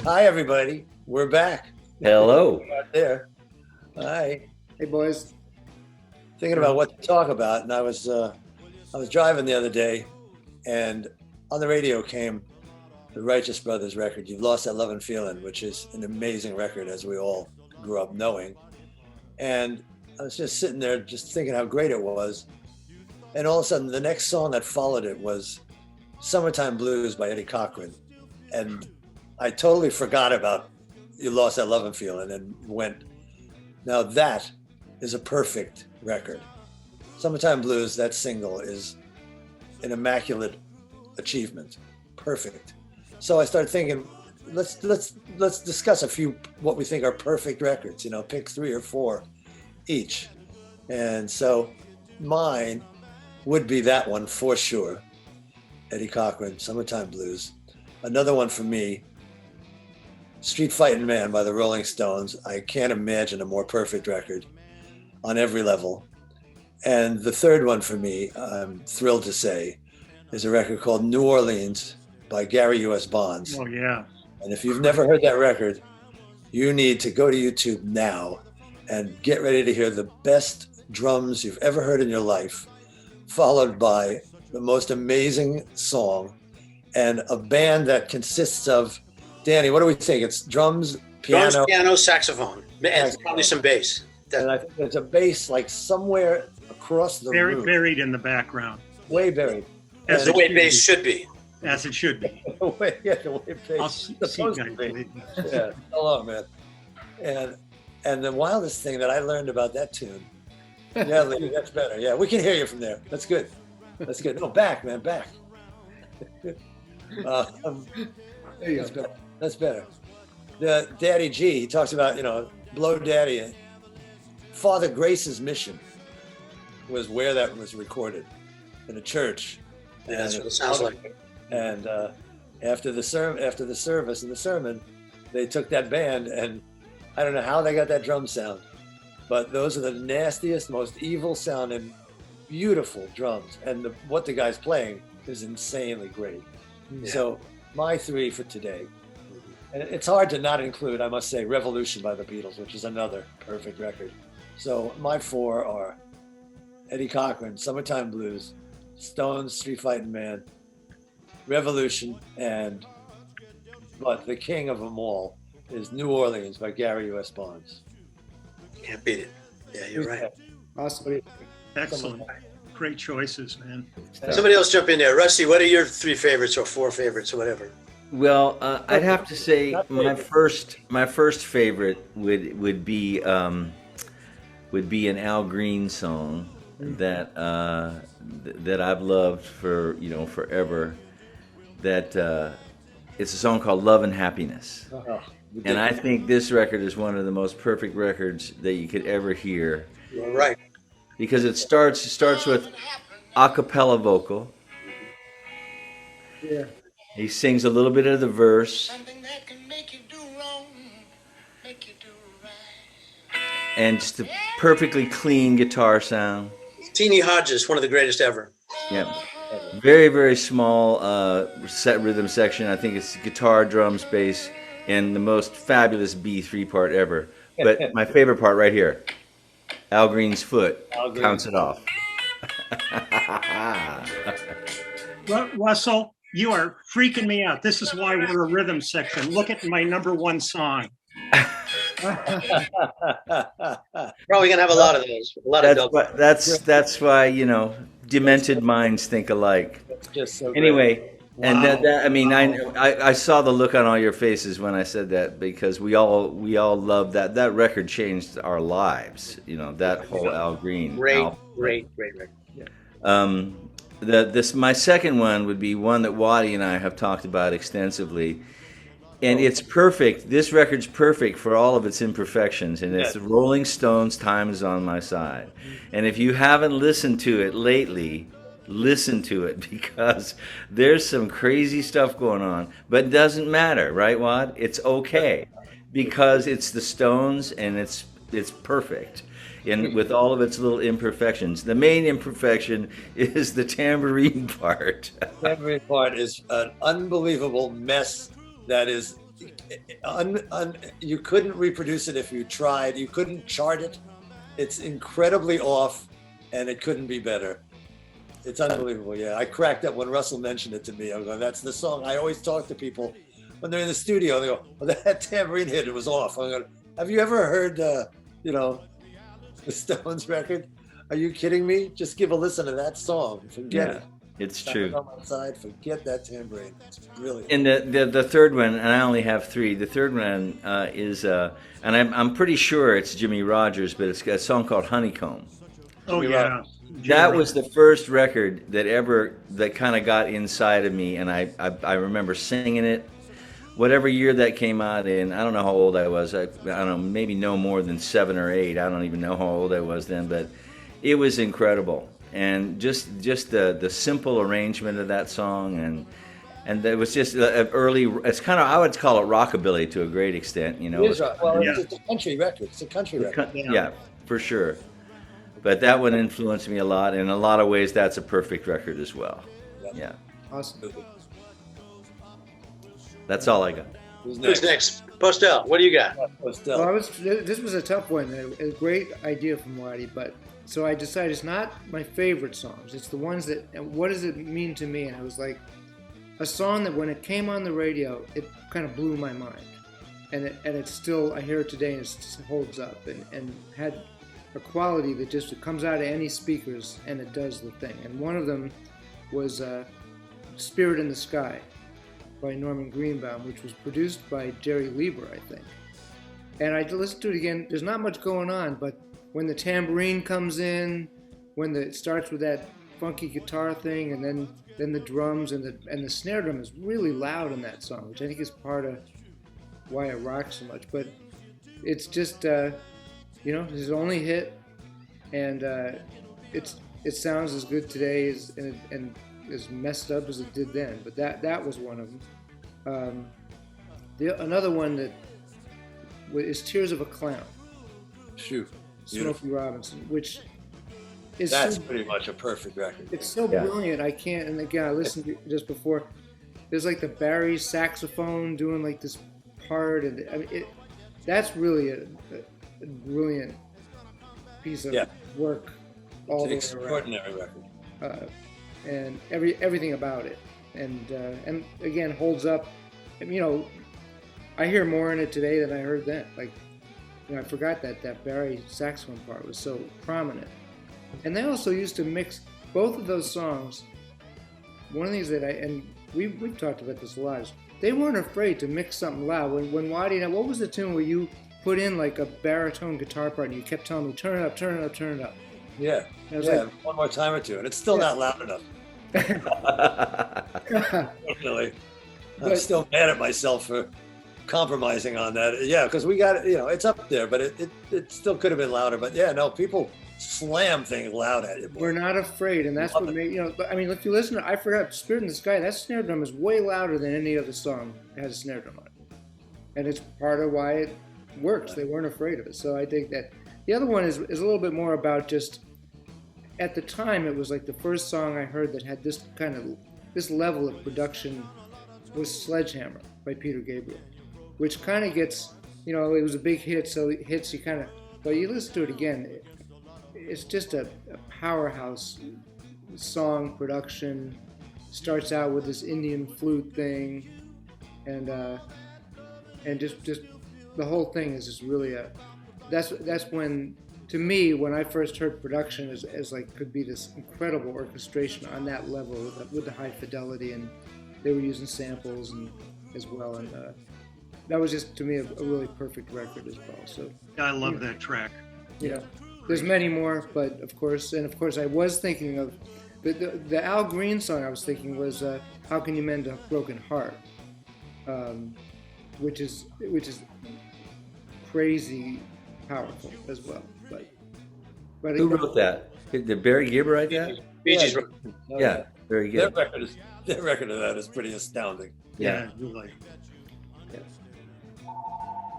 Hi, everybody. We're back. Hello. Out there. Hi. Hey, boys. Thinking about what to talk about, and I was driving the other day, and on the radio came the Righteous Brothers record, "You've Lost That Lovin' Feeling," which is an amazing record, as we all grew up knowing. And I was just sitting there, just thinking how great it was. And all of a sudden, the next song that followed it was "Summertime Blues" by Eddie Cochran, and I totally forgot about "You Lost That Lovin' Feeling" and went, now that is a perfect record. "Summertime Blues," that single, is an immaculate achievement. Perfect. So I started thinking, let's discuss a few what we think are perfect records, pick 3 or 4 each. And so mine would be that one for sure. Eddie Cochran, "Summertime Blues." Another one for me, "Street Fighting Man" by the Rolling Stones. I can't imagine a more perfect record on every level. And the third one for me, I'm thrilled to say, is a record called "New Orleans" by Gary U.S. Bonds. Oh, yeah. And if you've never heard that record, you need to go to YouTube now and get ready to hear the best drums you've ever heard in your life, followed by the most amazing song and a band that consists of, Danny, what do we think? It's drums, piano. Drums, piano, saxophone, and probably some bass. And I think there's a bass like somewhere across the room. Buried in the background. Way buried. As the way bass should be. As it should be. the way bass I'll see supposed to be. Yeah, hello, man. And the wildest thing that I learned about that tune, yeah, Lee, that's better. Yeah, we can hear you from there. That's good. That's good. No, back, man, back. There you That's go. better. That's better. The Daddy G, he talks about, Blow Daddy. Father Grace's mission was where that was recorded, in a church. Yeah, that's what it sounds like. And after the service and the sermon, they took that band, and I don't know how they got that drum sound, but those are the nastiest, most evil sounding, beautiful drums. And what the guy's playing is insanely great. Yeah. So my 3 for today, and it's hard to not include, I must say, "Revolution" by the Beatles, which is another perfect record. So my 4 are Eddie Cochran, "Summertime Blues," Stones, "Street Fighting Man," "Revolution," but the king of them all is "New Orleans" by Gary U.S. Bonds. Can't beat it. Yeah, you're right. Awesome. Excellent. Great choices, man. Somebody else jump in there. Rusty, what are your 3 favorites or 4 favorites or whatever? Well, I'd have to say my first favorite would be an Al Green song that I've loved for forever. That it's a song called "Love and Happiness," and I think this record is one of the most perfect records that you could ever hear. You're right. Because it starts with a cappella vocal. Yeah. He sings a little bit of the verse. And just a perfectly clean guitar sound. Teeny Hodges, one of the greatest ever. Yeah. Very, very small set rhythm section. I think it's guitar, drums, bass, and the most fabulous B3 part ever. But my favorite part right here. Al Green's foot counts it off. Russell, you are freaking me out. This is why we're a rhythm section. Look at my number 1 song. Probably gonna have a lot of those. A lot of double. That's why demented minds think alike. Just so Anyway, great. and I saw the look on all your faces when I said that, because we all love that. That record changed our lives. That whole Al Green. Great record. Yeah. My second one would be one that Waddy and I have talked about extensively. And it's perfect. This record's perfect for all of its imperfections, and it's the Rolling Stones' "Time Is on My Side." And if you haven't listened to it lately, listen to it, because there's some crazy stuff going on. But it doesn't matter, right, Wad? It's okay, because it's the Stones, and it's perfect. with all of its little imperfections. The main imperfection is the tambourine part. Every part is an unbelievable mess that is you couldn't reproduce it if you tried. You couldn't chart it. It's incredibly off, and it couldn't be better. It's unbelievable. Yeah, I cracked up when Russell mentioned it to me. I'm going, that's the song. I always talk to people when they're in the studio. They go, well, that tambourine hit, it was off. I'm going, have you ever heard, you know, the Stones record? Are you kidding me? Just give a listen to that song. Forget it. It's true. On my side, forget that tambourine. It's brilliant. And the third one, and I only have three. The third one is, and I'm pretty sure it's Jimmy Rogers, but it's a song called Honeycomb. Oh yeah. That was the first record that kind of got inside of me, and I remember singing it. Whatever year that came out in, I don't know how old I was. I don't know, maybe no more than 7 or 8. I don't even know how old I was then, but it was incredible. And just the simple arrangement of that song, and it was just an early. It's kind of, I would call it rockabilly to a great extent. You know, it is, well, it's a country record. It's a country record. Yeah, for sure. But that one influenced me a lot. In a lot of ways, that's a perfect record as well. Yeah. Awesome. That's all I got. Who's next? Postel, what do you got? Postel. Well, this was a tough one. A great idea from Waddy, but so I decided it's not my favorite songs. It's the ones that, and what does it mean to me? And I was like, a song that when it came on the radio, it kind of blew my mind. And it's still, I hear it today and it holds up and had a quality that just, it comes out of any speakers and it does the thing. And one of them was Spirit in the Sky by Norman Greenbaum, which was produced by Jerry Lieber, I think. And I listened to it again. There's not much going on, but when the tambourine comes in, when it starts with that funky guitar thing, and then the drums and the snare drum is really loud in that song, which I think is part of why it rocks so much. But it's just it's his only hit, and it sounds as good today and as messed up as it did then. But that was one of them. Another one that is Tears of a Clown. Shoot. Smokey Robinson, which is pretty much a perfect record. It's so brilliant. I can't. And again, I listened to it just before. There's like the Barry saxophone doing like this part, and I mean, that's really a brilliant piece of work. All it's an extraordinary record, and everything about it, and again holds up. You know, I hear more in it today than I heard then. Like, I forgot that Barry saxophone part was so prominent. And they also used to mix both of those songs. One of the things that we've talked about this a lot is they weren't afraid to mix something loud. When Waddy, what was the tune where you put in like a baritone guitar part and you kept telling me, turn it up, turn it up, turn it up? Yeah. Like, one more time or two, and it's still not loud enough. Unfortunately, I'm still mad at myself for compromising on that. Yeah, because we got it, it's up there, but it still could have been louder. But people slam things loud at you. Boy. We're not afraid, and that's what made, I mean, if you listen to, I forgot, Spirit in the Sky, that snare drum is way louder than any other song that has a snare drum on it. And it's part of why it works. They weren't afraid of it. So I think that the other one is a little bit more about just, at the time, it was like the first song I heard that had this level of production was Sledgehammer by Peter Gabriel, which kind of gets, it was a big hit, so it hits you kind of, but you listen to it again, it's just a powerhouse song production. Starts out with this Indian flute thing, and just the whole thing is just really that's when, to me, when I first heard production as like could be this incredible orchestration on that level with the high fidelity, and they were using samples and as well, and that was just, to me, a really perfect record as well. So I love that track. Yeah, there's many more, but of course, I was thinking of the Al Green song. I was thinking was "How Can You Mend a Broken Heart," which is crazy powerful as well. But who wrote that? Did Barry Gibb write that? Bee Gees. Yeah, very good. Their record of that is pretty astounding. Yeah. Really.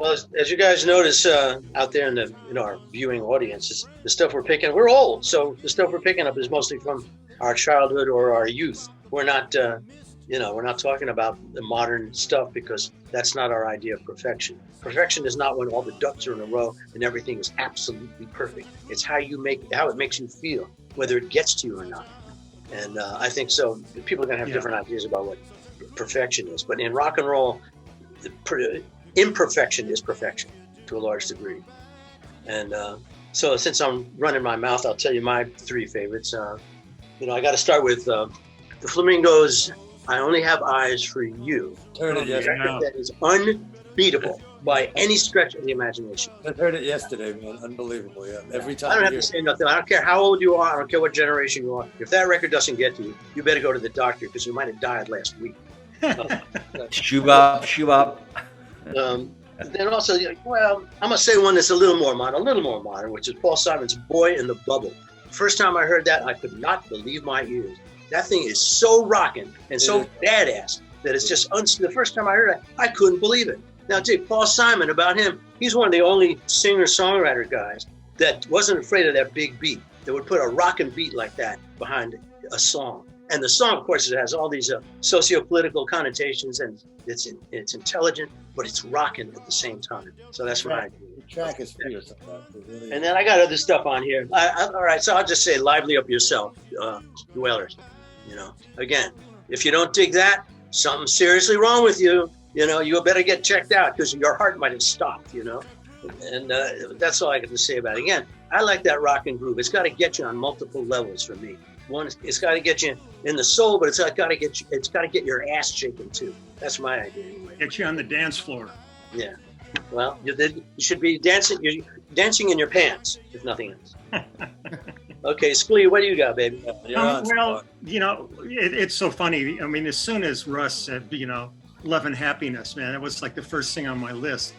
Well, as you guys notice out there in our viewing audiences, the stuff we're picking, we're old, so the stuff we're picking up is mostly from our childhood or our youth. We're not, we're not talking about the modern stuff because that's not our idea of perfection. Perfection is not when all the ducks are in a row and everything is absolutely perfect. It's how it makes you feel, whether it gets to you or not. And I think so. People are going to have different ideas about what perfection is, but in rock and roll, imperfection is perfection to a large degree. And so since I'm running my mouth, I'll tell you my three favorites. I got to start with the Flamingos' I Only Have Eyes for You. Heard it yesterday. That is unbeatable by any stretch of the imagination. I heard it yesterday, man. Unbelievable, yeah. Every time I don't have to say nothing. I don't care how old you are. I don't care what generation you are. If that record doesn't get to you, you better go to the doctor because you might have died last week. Shubop. Then also, well, I'm gonna say one that's a little more modern, which is Paul Simon's "Boy in the Bubble." First time I heard that, I could not believe my ears. That thing is so rocking and so badass that it's just the first time I heard it, I couldn't believe it. Now, Paul Simon, about him, he's one of the only singer-songwriter guys that wasn't afraid of that big beat, that would put a rocking beat like that behind a song. And the song, of course, it has all these socio-political connotations, and it's intelligent, but it's rocking at the same time. So that's what I do. The track is fierce. Really and then I got other stuff on here. All right, so I'll just say "Lively Up Yourself," Dwellers. Again, if you don't dig that, something's seriously wrong with you. You better get checked out because your heart might have stopped. And that's all I got to say about it. Again, I like that rock and groove. It's got to get you on multiple levels for me. One, it's got to get you in the soul, but it's got to get your ass shaking too. That's my idea anyway. Get you on the dance floor. Yeah. Well, you should be dancing. You're dancing in your pants, if nothing else. Okay, Sklee, what do you got, baby? It's so funny. I mean, as soon as Russ said, "Love and Happiness," man, it was like the first thing on my list,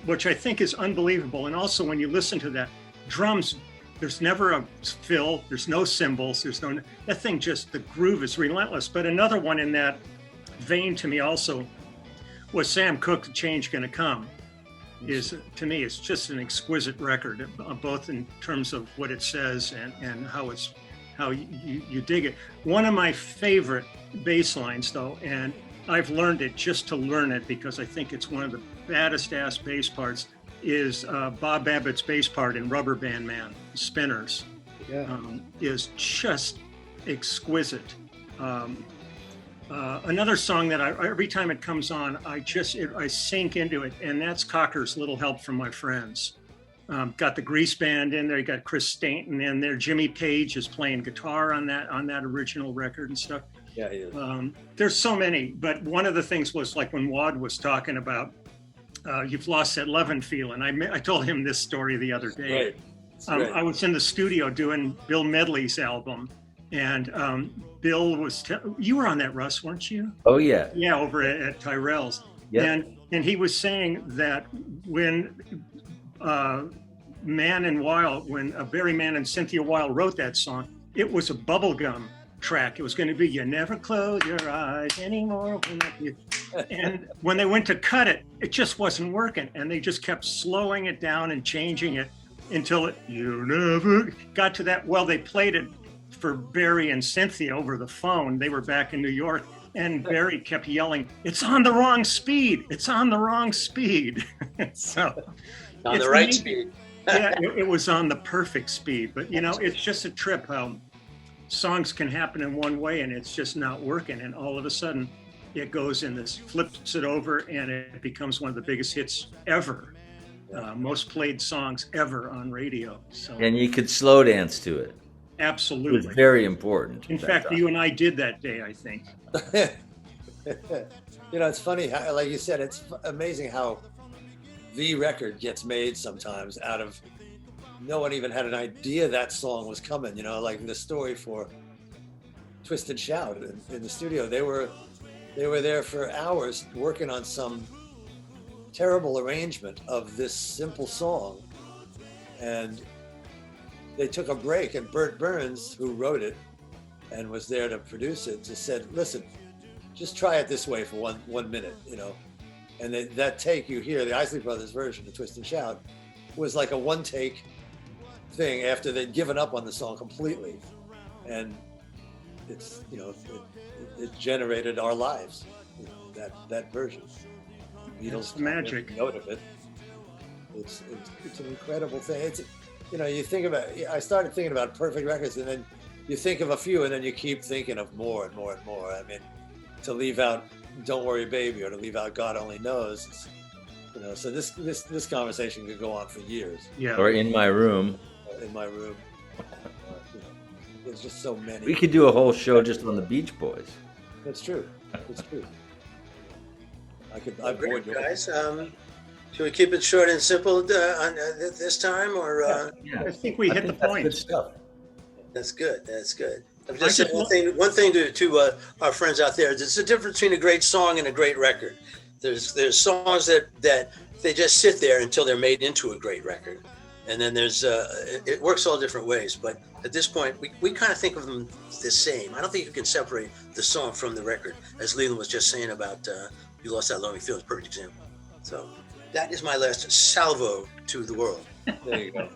which I think is unbelievable. And also, when you listen to that, drums. There's never a fill. There's no cymbals. That thing the groove is relentless. But another one in that vein to me also was Sam Cooke's "Change Gonna Come." To me, it's just an exquisite record, both in terms of what it says and how you dig it. One of my favorite bass lines, though, and I've learned it just to learn it because I think it's one of the baddest ass bass parts, is Bob Babbitt's bass part in Rubber Band Man, Spinners, is just exquisite. Another song that every time it comes on, I sink into it, and that's Cocker's "Little Help from My Friends." Got the Grease Band in there, you got Chris Stanton in there, Jimmy Page is playing guitar on that original record and stuff. Yeah, he is. There's so many, but one of the things was like when Wad was talking about "You've Lost That Lovin' Feelin'." I told him this story the other day. Right. I was in the studio doing Bill Medley's album, and Bill was you were on that, Russ, weren't you? Oh yeah. Yeah, over at Tyrell's. Yeah. And he was saying that when Man and Wild, when Barry Mann and Cynthia Wild wrote that song, it was a bubblegum track. It was going to be "You Never Close Your Eyes Anymore." And when they went to cut it, it just wasn't working. And they just kept slowing it down and changing it until you never got to that. Well, they played it for Barry and Cynthia over the phone. They were back in New York, and Barry kept yelling, "It's on the wrong speed. It's on the wrong speed." So on the right speed. Yeah, it was on the perfect speed. But, it's just a trip how songs can happen in one way and it's just not working. And all of a sudden it goes in this, flips it over, and it becomes one of the biggest hits ever. Most played songs ever on radio. So, and you could slow dance to it. Absolutely. It was very important. In fact, you and I did that day, I think. It's funny how, like you said, it's amazing how the record gets made sometimes out of no one even had an idea that song was coming. Like the story for Twist and Shout in the studio. They were there for hours working on some terrible arrangement of this simple song, and they took a break, and Bert Burns, who wrote it and was there to produce it, just said, "Listen, just try it this way for one minute, And that take you hear, the Isley Brothers version, the Twist and Shout, was like a one take thing after they'd given up on the song completely. And it's, you know, it generated our lives, that version. Beatles magic note of it. It's an incredible thing. It's, you know, you think about, I started thinking about perfect records, and then you think of a few, and then you keep thinking of more and more and more. I mean, to leave out Don't Worry Baby, or to leave out God Only Knows, it's, you know, so this conversation could go on for years. Yeah. Or In My Room. In My Room. You know, there's just so many. We could do a whole show just on the Beach Boys. That's true. That's true. I've bored you guys. Should we keep it short and simple on this time, or? I think we hit the point. Good stuff. That's good. That's good. I'm just saying one thing to our friends out there. There's a difference between a great song and a great record. There's songs that they just sit there until they're made into a great record, and then there's it works all different ways. But at this point, we kind of think of them the same. I don't think you can separate the song from the record, as Leland was just saying about You Lost That Lonely Feeling, perfect example. So that is my last salvo to the world. There you go.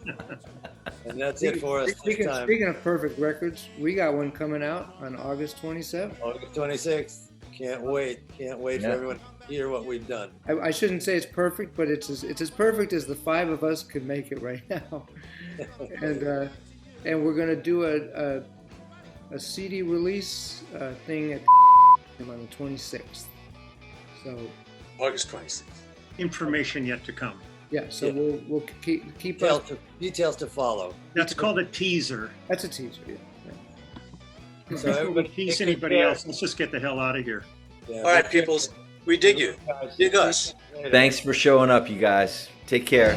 And that's it for us this time. Speaking of perfect records, we got one coming out on August 27th. August 26th. Can't wait. Can't wait for everyone to hear what we've done. I shouldn't say it's perfect, but it's as perfect as the five of us could make it right now. And we're going to do a CD release thing at on the 26th. So August 26th. Information yet to come. Yeah, so we'll keep details to follow. That's called a teaser. That's a teaser. Yeah. So everybody tease anybody else. Let's just get the hell out of here. Yeah, all right, peoples. We dig you. Dig us. Thanks for showing up, you guys. Take care.